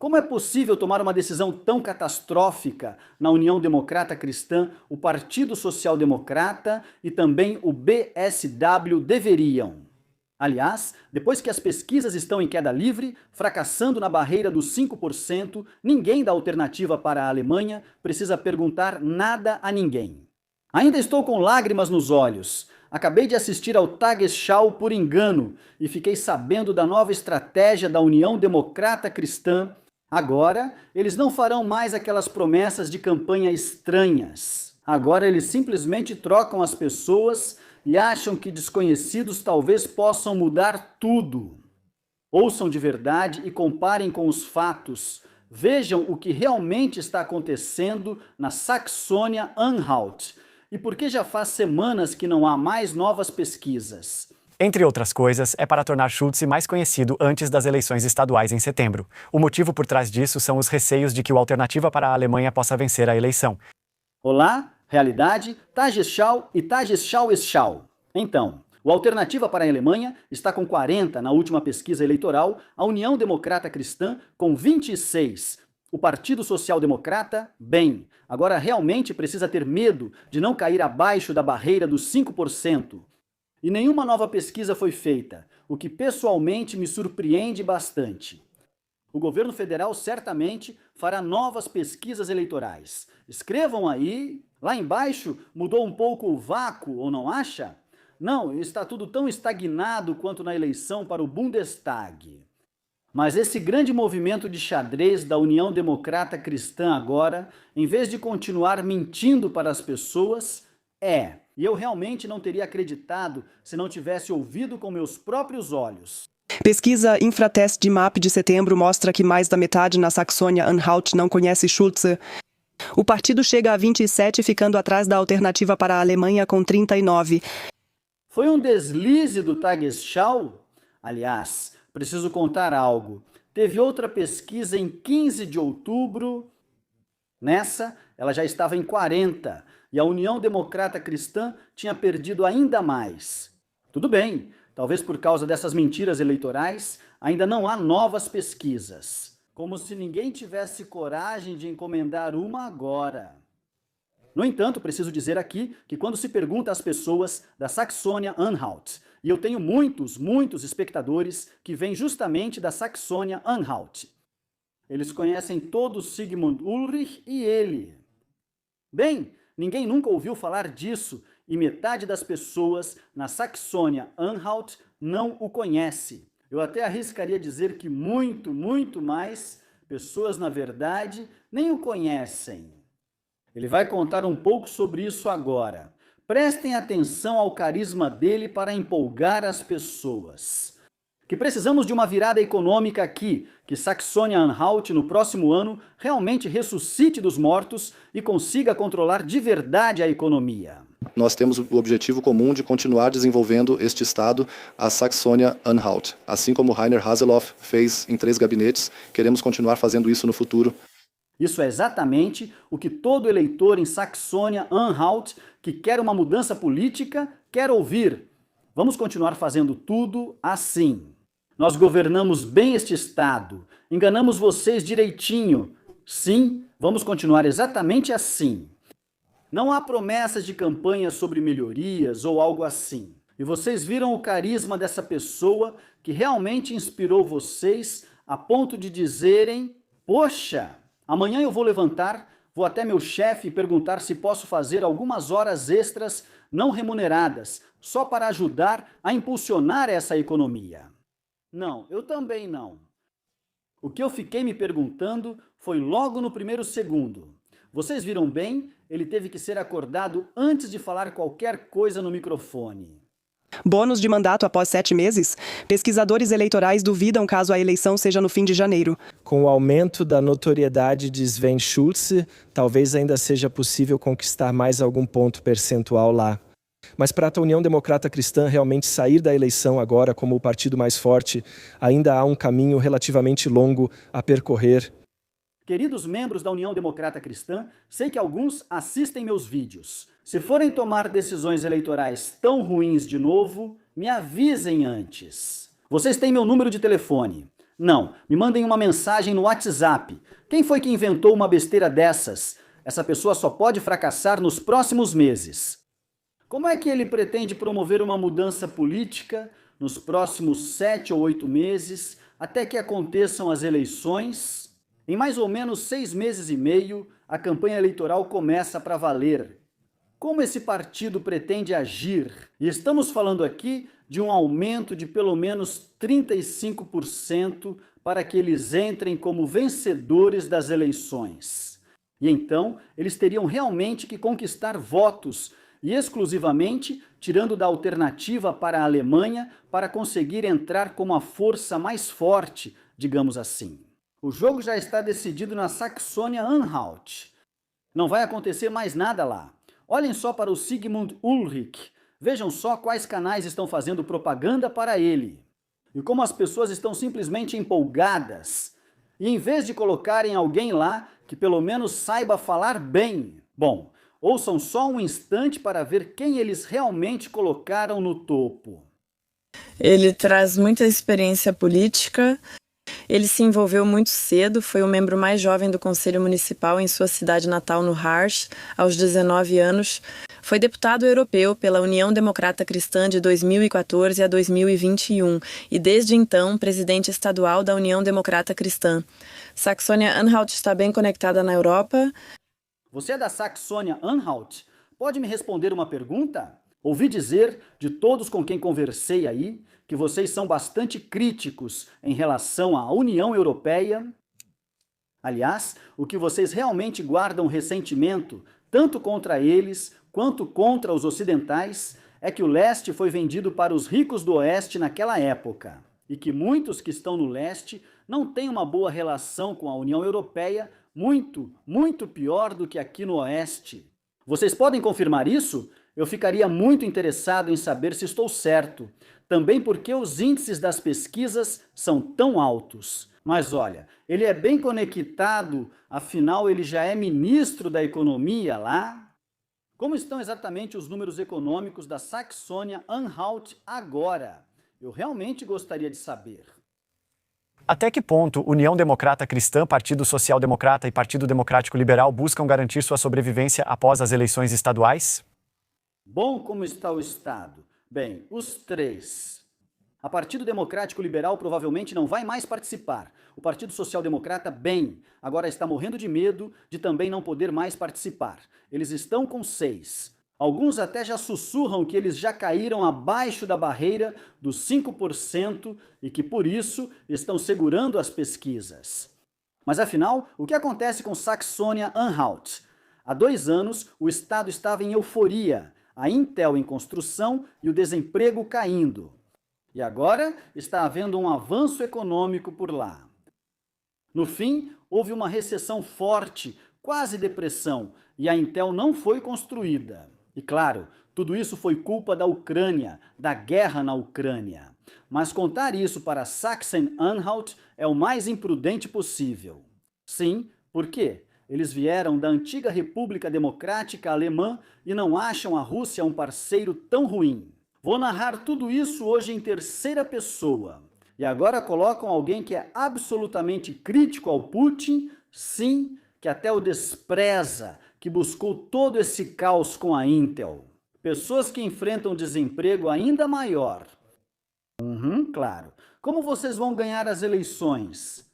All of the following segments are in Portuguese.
Como é possível tomar uma decisão tão catastrófica na União Democrata Cristã, o Partido Social Democrata e também o BSW deveriam? Aliás, depois que as pesquisas estão em queda livre, fracassando na barreira dos 5%, ninguém da alternativa para a Alemanha precisa perguntar nada a ninguém. Ainda estou com lágrimas nos olhos. Acabei de assistir ao Tagesschau por engano e fiquei sabendo da nova estratégia da União Democrata Cristã. Agora, eles não farão mais aquelas promessas de campanha estranhas. Agora eles simplesmente trocam as pessoas e acham que desconhecidos talvez possam mudar tudo. Ouçam de verdade e comparem com os fatos. Vejam o que realmente está acontecendo na Saxônia-Anhalt e por que já faz semanas que não há mais novas pesquisas. Entre outras coisas, é para tornar Schulze mais conhecido antes das eleições estaduais em setembro. O motivo por trás disso são os receios de que o Alternativa para a Alemanha possa vencer a eleição. Olá, realidade, Tagesschau e Tagesschau-Schau. Então, o Alternativa para a Alemanha está com 40 na última pesquisa eleitoral, a União Democrata Cristã com 26. O Partido Social Democrata, bem, agora realmente precisa ter medo de não cair abaixo da barreira dos 5%. E nenhuma nova pesquisa foi feita, o que pessoalmente me surpreende bastante. O governo federal certamente fará novas pesquisas eleitorais. Escrevam aí, lá embaixo mudou um pouco o vácuo, ou não acha? Não, está tudo tão estagnado quanto na eleição para o Bundestag. Mas esse grande movimento de xadrez da União Democrata Cristã agora, em vez de continuar mentindo para as pessoas, e eu realmente não teria acreditado se não tivesse ouvido com meus próprios olhos. Pesquisa Infratest de MAP de setembro mostra que mais da metade na Saxônia-Anhalt não conhece Schulze. O partido chega a 27, ficando atrás da Alternativa para a Alemanha com 39. Foi um deslize do Tagesschau? Aliás, preciso contar algo. Teve outra pesquisa em 15 de outubro. Nessa, ela já estava em 40. E a União Democrata Cristã tinha perdido ainda mais. Tudo bem, talvez por causa dessas mentiras eleitorais, ainda não há novas pesquisas. Como se ninguém tivesse coragem de encomendar uma agora. No entanto, preciso dizer aqui que quando se pergunta às pessoas da Saxônia-Anhalt, e eu tenho muitos espectadores que vêm justamente da Saxônia-Anhalt, eles conhecem todos Sigmund Ulrich e ele. Bem, ninguém nunca ouviu falar disso e metade das pessoas na Saxônia-Anhalt não o conhece. Eu até arriscaria dizer que muito mais pessoas, na verdade, nem o conhecem. Ele vai contar um pouco sobre isso agora. Prestem atenção ao carisma dele para empolgar as pessoas. Que precisamos de uma virada econômica aqui, que Saxônia-Anhalt no próximo ano realmente ressuscite dos mortos e consiga controlar de verdade a economia. Nós temos o objetivo comum de continuar desenvolvendo este estado, a Saxônia-Anhalt. Assim como Rainer Haseloff fez em 3 gabinetes, queremos continuar fazendo isso no futuro. Isso é exatamente o que todo eleitor em Saxônia-Anhalt que quer uma mudança política quer ouvir. Vamos continuar fazendo tudo assim. Nós governamos bem este estado, enganamos vocês direitinho. Sim, vamos continuar exatamente assim. Não há promessas de campanha sobre melhorias ou algo assim. E vocês viram o carisma dessa pessoa que realmente inspirou vocês a ponto de dizerem: poxa, amanhã eu vou levantar, vou até meu chefe e perguntar se posso fazer algumas horas extras não remuneradas, só para ajudar a impulsionar essa economia. Não, eu também não. O que eu fiquei me perguntando foi logo no primeiro segundo. Vocês viram bem? Ele teve que ser acordado antes de falar qualquer coisa no microfone. Bônus de mandato após 7 meses? Pesquisadores eleitorais duvidam caso a eleição seja no fim de janeiro. Com o aumento da notoriedade de Sven Schulze, talvez ainda seja possível conquistar mais algum ponto percentual lá. Mas para a União Democrata Cristã realmente sair da eleição agora como o partido mais forte, ainda há um caminho relativamente longo a percorrer. Queridos membros da União Democrata Cristã, sei que alguns assistem meus vídeos. Se forem tomar decisões eleitorais tão ruins de novo, me avisem antes. Vocês têm meu número de telefone. Não, me mandem uma mensagem no WhatsApp. Quem foi que inventou uma besteira dessas? Essa pessoa só pode fracassar nos próximos meses. Como é que ele pretende promover uma mudança política nos próximos 7 ou 8 meses, até que aconteçam as eleições? Em mais ou menos 6 meses e meio, a campanha eleitoral começa para valer. Como esse partido pretende agir? E estamos falando aqui de um aumento de pelo menos 35% para que eles entrem como vencedores das eleições. E então, eles teriam realmente que conquistar votos, e exclusivamente tirando da alternativa para a Alemanha para conseguir entrar como a força mais forte, digamos assim. O jogo já está decidido na Saxônia-Anhalt. Não vai acontecer mais nada lá. Olhem só para o Sigmund Ulrich. Vejam só quais canais estão fazendo propaganda para ele. E como as pessoas estão simplesmente empolgadas. E em vez de colocarem alguém lá que pelo menos saiba falar bem. Bom, ouçam só um instante para ver quem eles realmente colocaram no topo. Ele traz muita experiência política. Ele se envolveu muito cedo, foi o membro mais jovem do Conselho Municipal em sua cidade natal, no Harz, aos 19 anos. Foi deputado europeu pela União Democrata Cristã de 2014 a 2021 e, desde então, presidente estadual da União Democrata Cristã. Saxônia-Anhalt está bem conectada na Europa. Você é da Saxônia-Anhalt? Pode me responder uma pergunta? Ouvi dizer, de todos com quem conversei aí, que vocês são bastante críticos em relação à União Europeia. Aliás, o que vocês realmente guardam ressentimento, tanto contra eles quanto contra os ocidentais, é que o leste foi vendido para os ricos do oeste naquela época, e que muitos que estão no leste não têm uma boa relação com a União Europeia, muito pior do que aqui no oeste. Vocês podem confirmar isso? Eu ficaria muito interessado em saber se estou certo. Também porque os índices das pesquisas são tão altos. Mas olha, ele é bem conectado, afinal ele já é ministro da economia lá. Como estão exatamente os números econômicos da Saxônia-Anhalt agora? Eu realmente gostaria de saber. Até que ponto União Democrata Cristã, Partido Social Democrata e Partido Democrático Liberal buscam garantir sua sobrevivência após as eleições estaduais? Bom, como está o Estado? Bem, os três. A Partido Democrático Liberal provavelmente não vai mais participar. O Partido Social Democrata, bem, agora está morrendo de medo de também não poder mais participar. Eles estão com 6. Alguns até já sussurram que eles já caíram abaixo da barreira dos 5% e que por isso estão segurando as pesquisas. Mas afinal, o que acontece com Saxônia-Anhalt? Há 2 anos, o Estado estava em euforia, a Intel em construção e o desemprego caindo. E agora está havendo um avanço econômico por lá. No fim, houve uma recessão forte, quase depressão, e a Intel não foi construída. E claro, tudo isso foi culpa da Ucrânia, da guerra na Ucrânia. Mas contar isso para Sachsen-Anhalt é o mais imprudente possível. Sim, por quê? Eles vieram da antiga República Democrática Alemã e não acham a Rússia um parceiro tão ruim. Vou narrar tudo isso hoje em terceira pessoa. E agora colocam alguém que é absolutamente crítico ao Putin, sim, que até o despreza, que buscou todo esse caos com a Intel. Pessoas que enfrentam desemprego ainda maior. Claro. Como vocês vão ganhar as eleições?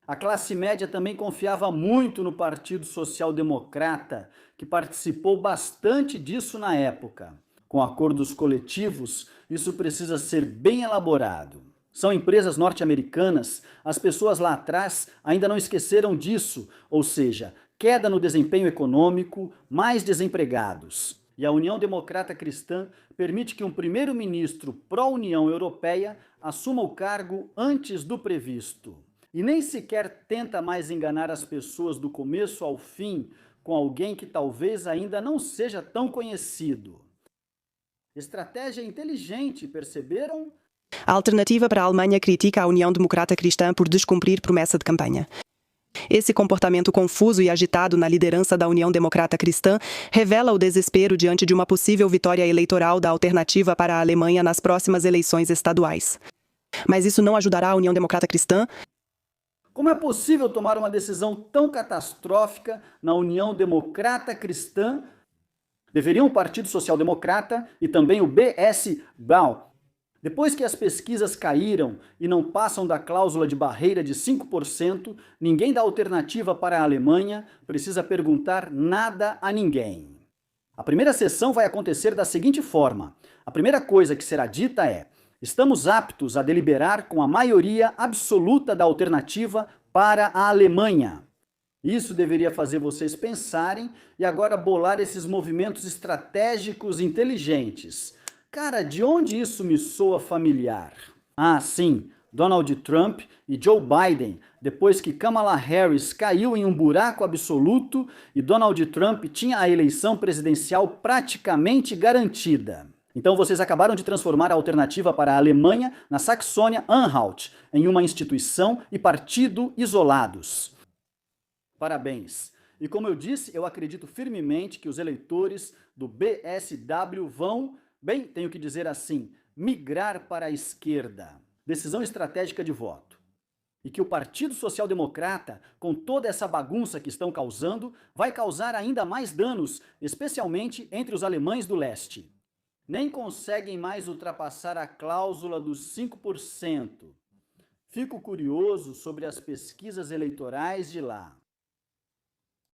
A classe média também confiava muito no Partido Social Democrata, que participou bastante disso na época. Com acordos coletivos, isso precisa ser bem elaborado. São empresas norte-americanas, as pessoas lá atrás ainda não esqueceram disso, ou seja, queda no desempenho econômico, mais desempregados. E a União Democrata Cristã permite que um primeiro-ministro pró-União Europeia assuma o cargo antes do previsto. E nem sequer tenta mais enganar as pessoas do começo ao fim com alguém que talvez ainda não seja tão conhecido. Estratégia inteligente, perceberam? A alternativa para a Alemanha critica a União Democrata Cristã por descumprir promessa de campanha. Esse comportamento confuso e agitado na liderança da União Democrata Cristã revela o desespero diante de uma possível vitória eleitoral da alternativa para a Alemanha nas próximas eleições estaduais. Mas isso não ajudará a União Democrata Cristã? Como é possível tomar uma decisão tão catastrófica na União Democrata Cristã? Deveriam o Partido Social Democrata e também o B.S. Brown, depois que as pesquisas caíram e não passam da cláusula de barreira de 5%, ninguém da alternativa para a Alemanha precisa perguntar nada a ninguém. A primeira sessão vai acontecer da seguinte forma. A primeira coisa que será dita é: estamos aptos a deliberar com a maioria absoluta da alternativa para a Alemanha. Isso deveria fazer vocês pensarem e agora bolar esses movimentos estratégicos inteligentes. Cara, de onde isso me soa familiar? Ah, sim, Donald Trump e Joe Biden, depois que Kamala Harris caiu em um buraco absoluto e Donald Trump tinha a eleição presidencial praticamente garantida. Então vocês acabaram de transformar a alternativa para a Alemanha na Saxônia-Anhalt em uma instituição e partido isolados. Parabéns! E como eu disse, eu acredito firmemente que os eleitores do BSW vão, bem, tenho que dizer assim, migrar para a esquerda. Decisão estratégica de voto. E que o Partido Social Democrata, com toda essa bagunça que estão causando, vai causar ainda mais danos, especialmente entre os alemães do leste. Nem conseguem mais ultrapassar a cláusula dos 5%. Fico curioso sobre as pesquisas eleitorais de lá.